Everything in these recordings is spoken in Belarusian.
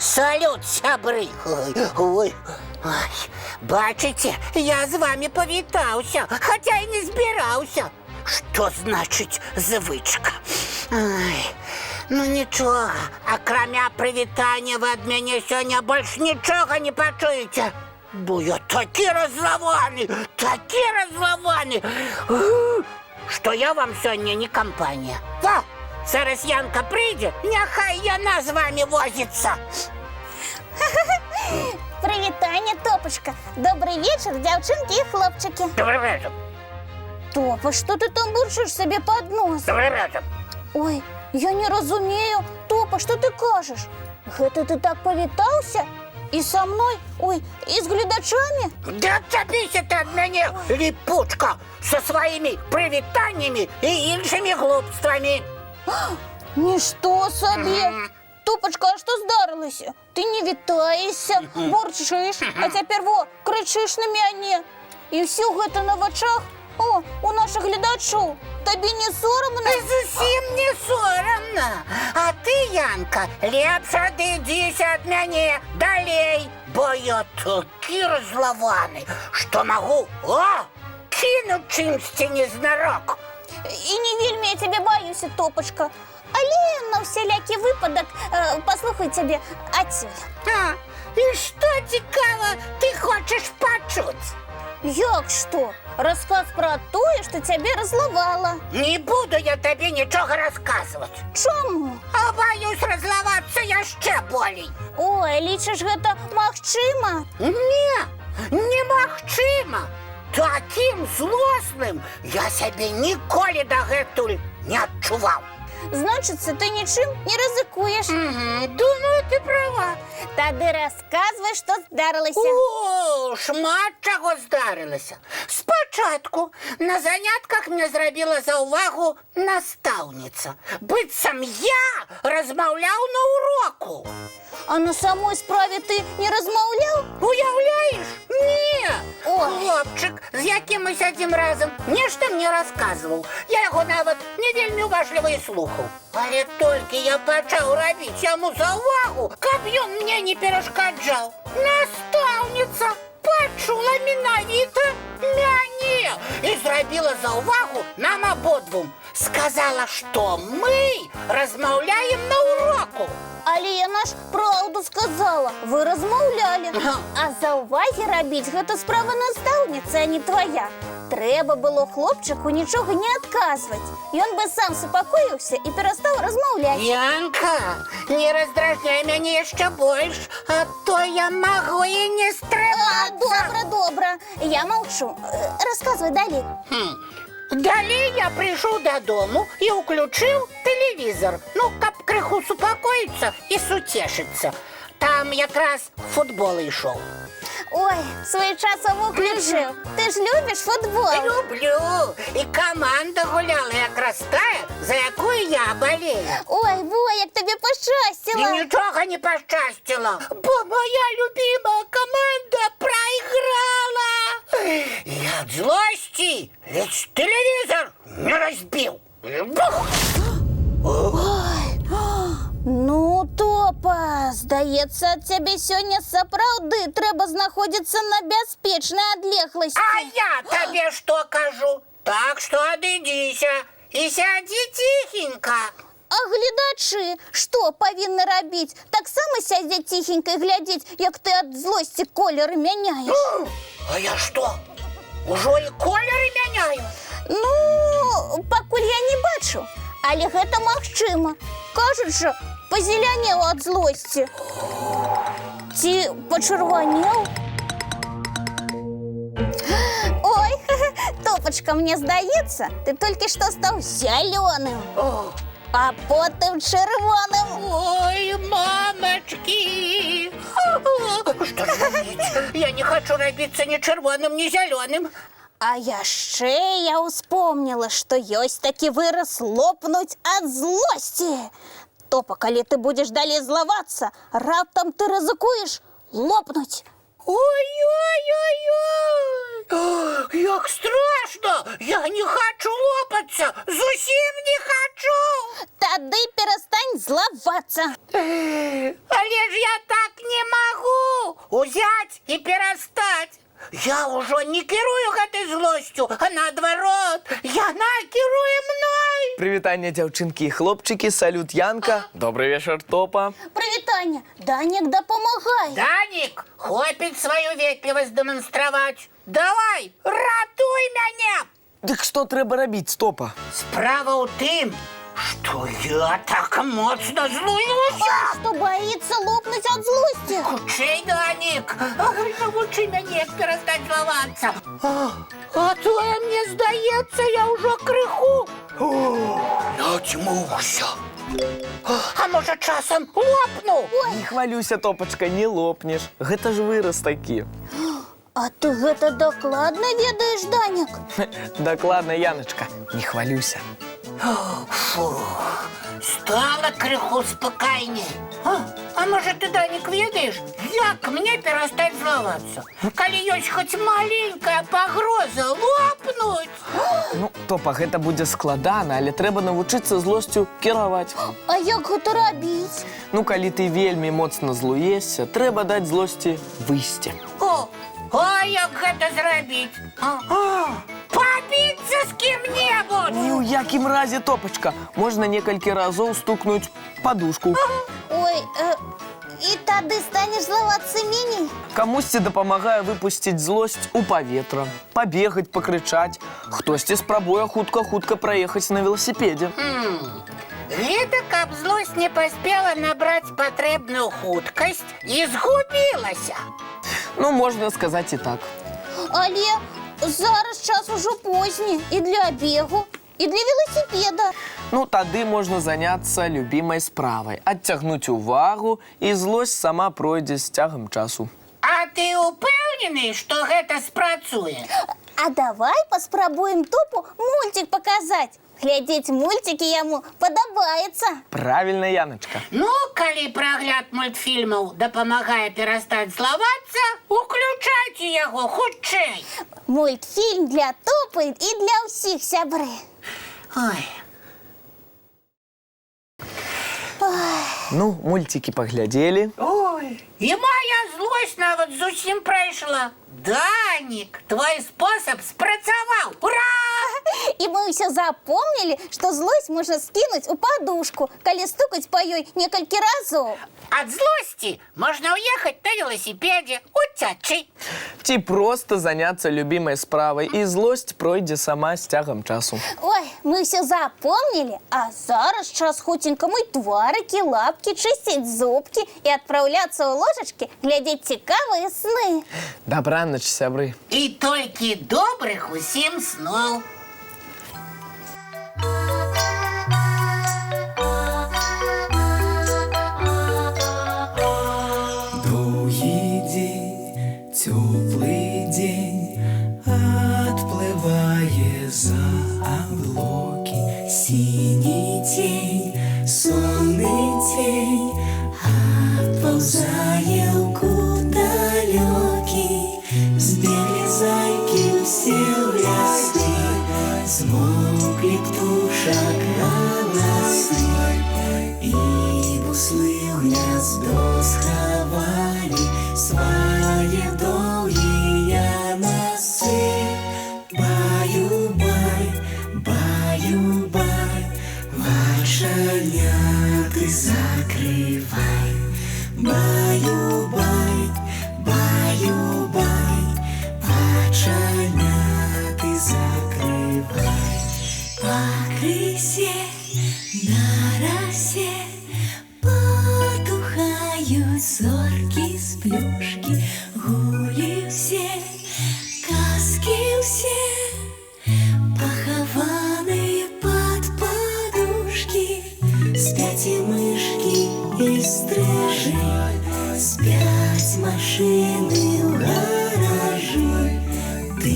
Салют, сябры! Ой. Бачите, я з вами повітався, хоча й не збирався. Що значить звичка? Ай, ну нічого, акрамя привітання ви від мене сьогодні більш нічого не почуєте. Бо я такі розлавані, що я вам сьогодні не компанія. Во, зараз Янка прийде, нехай яна з вами возиться. Привітання, Топочка. Добрий вечір, дівчинки і хлопчики. Добрий вечір. Топа, що ти там бурчиш собі під нос? Добрий вечір. Ой, я не розумію. Топа, що ти кажеш? Гэта ти так повітався? І со мною? Ой, і з глядачами? Да отцепися ти від мене, липучка, со своїми привітаннями і іншими глупствами. Ніщо собі. Топочка, а що здарилося? Ти не вітаєшся, бурчиш, а тепер кричиш на мене. І все гэта на очах у наших глядачів. Тобі не соромно? Зовсім не соромно. А ти, Янка, лепше відійдися від мене далей, бо я такий розлаваний, що можу кинуть чимсь незнарок. І не вельми я тебе боюся, Топочка. Але на всілякий випадок послухай тебе отсюда. І що цікаво ти хочеш почути? Як що? Розказ про те, що тебе розловало. Не буду я тобі нічого розказувати. Чому? А боюсь розлаватися я ще болей. Ой, лічиш, гэта магчыма? Не, немагчыма. Таким злосним я себе ніколи дагэтуль не адчував. Значится, ты ничем не ризикуєш. Думаю, ти права. Тоді розказуй, що здарилося. О, шмат чого здарилося. Спочатку на занятках мне зробила заувагу наставниця. Быццам я розмовляв на уроку. А на самой справі ти не розмовляв? Уявляєш? Ні. О. Хлопчик, з яким ми сидим разом, нечто мені розказував. Я його навіть не вельми уважливо і слухав. Але тільки я почав робити йому заувагу, каб він мені не перешкоджав. Наставниця почула менавіта мяне і зробила заувагу нам ободвом. Сказала, що ми розмовляємо на уроку. Але яна ж правду сказала. Ви розмовляли. А зауваги робити – гэта справа наставниці, а не твоя. Треба було хлопчику нічого не відказувати. Ён би сам супокоївся і перестав розмовляти. Янка, не раздражняй меня еще больше, а то я могу и не стрематься. Добре. Я молчу. Розказуй далі. Далее я пришел до дому и включил телевизор. Ну, как крыху успокоиться и сутешиться. Там якраз футбол и шел. Ой, своєчасово включив. Ти ж любиш футбол? Люблю. И команда гуляла якраз та, за якою я болею. Ой, як тобі пощастило. И ничего не пощастило, бо моя любимая команда проиграла. Я от злости ведь телевизор не разбил. Ну, Топа, здається, тебе сьогодні сапраўды треба знаходитися на безпечній одлеглості. А я тебе что кажу? Так что отойдися и сяди тихенько. А глядачі що повинні робити? Так само сядять тихенько і глядіть, як ти від злості кольори міняєш. А я что, уже и кольоры меняю? Ну, пакуль я не бачу, але гэта магчыма. Кажуть, що позеленел від злості. Ці почервонел. Ой, Топочка, мне здається, ти тільки що став зеленим, а потім червоним. Ой, мамочки! Что ж робить? Я не хочу робиться ни червоным, ни зеленым. А яшчэ я успомнила, што ёсць такі выраз лопнуць ад злосці. Топа, калі ты будзеш далей злавацца, раптам ты рызыкуеш лопнуць. Ой-ой-ой-ой! Як страшно! Я не хочу лопаться! Зусім не хочу! Тады перестань зловаться. Але ж я так не могу! Узять і перестать! Я уже не керую гэтай злостю, а наадварот, яна кіруе мной! Прывітанне, дзяўчынкі і хлопчыкі, салют, Янка. Добрый вечер, Топа. Прывітанне, Данік дапамагай. Данік, хопіць сваю ветлівасць дэманстраваць. Давай, ратуй мяне! Дык што трэба рабіць, Топа? Справа ў тым, што я так моцна злуюся! Что боится лопнуть от злости? Хутчэй, Данік, навучы мяне перастаць злавацца. А то мне здаецца, я ўжо крыху нацьмуўся. А можа, часам лопну? Не хвалюйся, Топачка, не лопнеш. Гэта ж вырас такі. А ты гэта докладно ведаешь, Данік? Дакладна, Яночка, не хвалюйся. Фух, стало крыху спокойней. А может, ты, Даник, ведаешь, як мне перестать зловаться? Коли есть хоть маленькая погроза лопнуть? Ну, Топа, гэта будзе складана, але трэба навучыцца злосцю кіраваць. А як гэта рабіць? Ну, калі ты вельмі моцна злуешся, трэба даць злосці выйсці. А як гэта зрабіць? Побіцца з кім-небудзь? Ні ў якім разе, Топачка, можна некалькі разоў стукнуць падушку. Ой, і тады станеш злавацца меней? Камусьці дапамагае выпусціць злосць у паветра, пабегаць, пакрычаць. Хтосьці спрабуе хутка-хутка праехаць на веласіпедзе. Гэта каб злосць не паспела набраць патрэбную хуткасць і згубілася. Ну, можна сказаць і так. Але зараз час ужо позні і для бегу, і для велосипеда. Ну, тады можна заняцца любімай справай, адцягнуць увагу, і злосць сама пройдзе з цягам часу. А ты упэўнены, што гэта спрацуе? А давай паспрабуем Топу мультик показать. Глядзець мультики яму падабаецца. Правильно, Яночка. Ну, калі прагляд мультфільмаў дапамагае перастаць злавацца, уключайце яго хутчэй. Мультфільм для Топы і для ўсіх, сябры. Ой. Ну, мультики паглядзелі. Ой, і моя злосць нават зусім прайшла. Данік, твой спосаб спрацаваў! Ура! І мы ўсё запомнілі, што злосць можна скінуць у падушку, калі стукаць па ёй некалькі разоў. Ад злосці можна ўехаць на веласіпедзе, уцячы. Ці проста заняцца любімай справай, і злосць пройдзе сама з цягам часу. Ой, мы ўсё запомнілі, а зараз час хуценька мыць тварыкі, лапкі, чысціць зубкі і адпраўляцца ў ложачкі глядзець цікавыя сны. Добраноч, сябры. І толькі добрых усім сноў. Довгий день, теплый день, отплывая за облаки. Синий тень, сонный тень, отползая в далекий. Сбегли зайки все в лесы, смолкли птушек голосы, и буслы в гнездо сховали свои долгие носы. Баю-бай, баю-бай, вошаняты закрывай. Баю-бай, баю-бай, вошаняты закрывай. По крысе на росе потухают зорки с плюшки. Гули все, казки все, похованные под подушки. Спят и мышки, и стрижи, спят машины в гаражи. Ты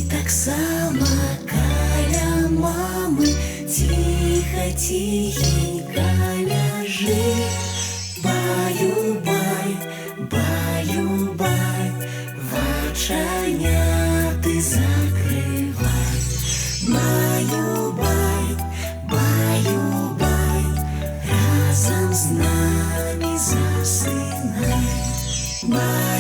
так само каля мамы, тихо-тихенько ляжи. Баю-бай, баю-бай, вочаняты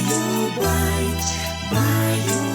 баю-бай, баю-бай.